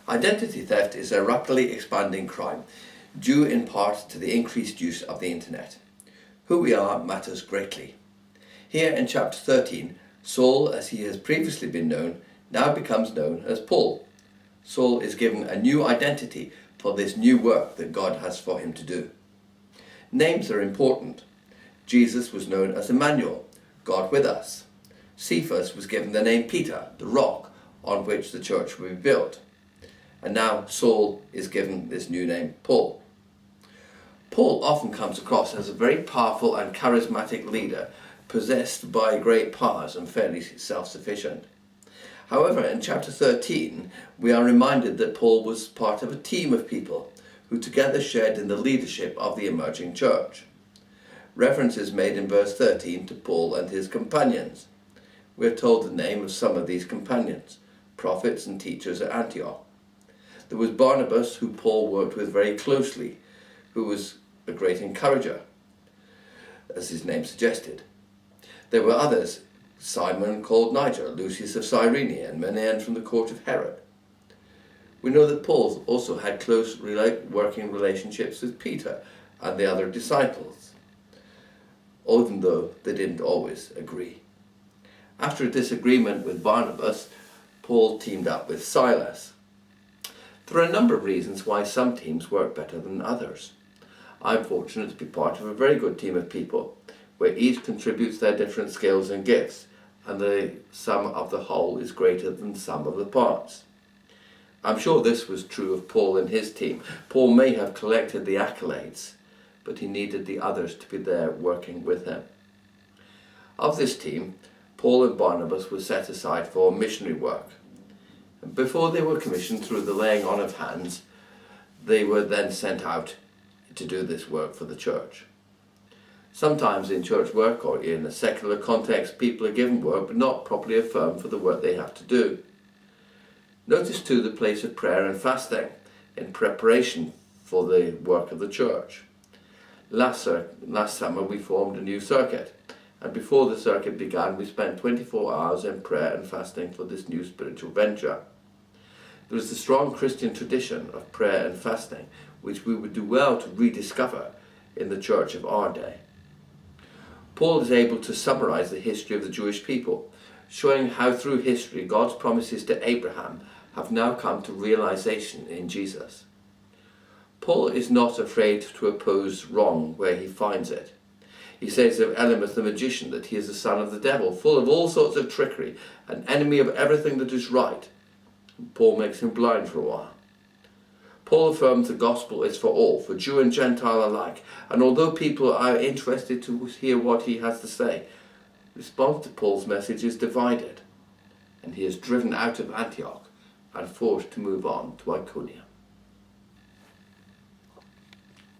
Identity theft is a rapidly expanding crime, due in part to the increased use of the internet. Who we are matters greatly. Here in chapter 13, Saul, as he has previously been known, now becomes known as Paul. Saul is given a new identity for this new work that God has for him to do. Names are important. Jesus was known as Emmanuel, God with us. Cephas was given the name Peter, the rock on which the church will be built. And now Saul is given this new name, Paul. Paul often comes across as a very powerful and charismatic leader, possessed by great powers and fairly self-sufficient. However, in chapter 13, we are reminded that Paul was part of a team of people who together shared in the leadership of the emerging church. Reference is made in verse 13 to Paul and his companions. We are told the name of some of these companions, prophets and teachers at Antioch. There was Barnabas, who Paul worked with very closely, who was a great encourager, as his name suggested. There were others, Simon called Niger, Lucius of Cyrene, and Manaen from the court of Herod. We know that Paul also had close working relationships with Peter and the other disciples, even though they didn't always agree. After a disagreement with Barnabas, Paul teamed up with Silas. There are a number of reasons why some teams work better than others. I'm fortunate to be part of a very good team of people, where each contributes their different skills and gifts, and the sum of the whole is greater than the sum of the parts. I'm sure this was true of Paul and his team. Paul may have collected the accolades, but he needed the others to be there working with him. Of this team, Paul and Barnabas were set aside for missionary work. And before they were commissioned through the laying on of hands, they were then sent out to do this work for the church. Sometimes in church work or in a secular context, people are given work but not properly affirmed for the work they have to do. Notice too the place of prayer and fasting in preparation for the work of the church. Last summer we formed a new circuit, and before the circuit began we spent 24 hours in prayer and fasting for this new spiritual venture. There is a strong Christian tradition of prayer and fasting which we would do well to rediscover in the church of our day. Paul is able to summarize the history of the Jewish people, showing how through history God's promises to Abraham have now come to realization in Jesus. Paul is not afraid to oppose wrong where he finds it. He says of Elymas the magician that he is the son of the devil, full of all sorts of trickery, an enemy of everything that is right. Paul makes him blind for a while. Paul affirms the gospel is for all, for Jew and Gentile alike, and although people are interested to hear what he has to say, response to Paul's message is divided, and he is driven out of Antioch and forced to move on to Iconium.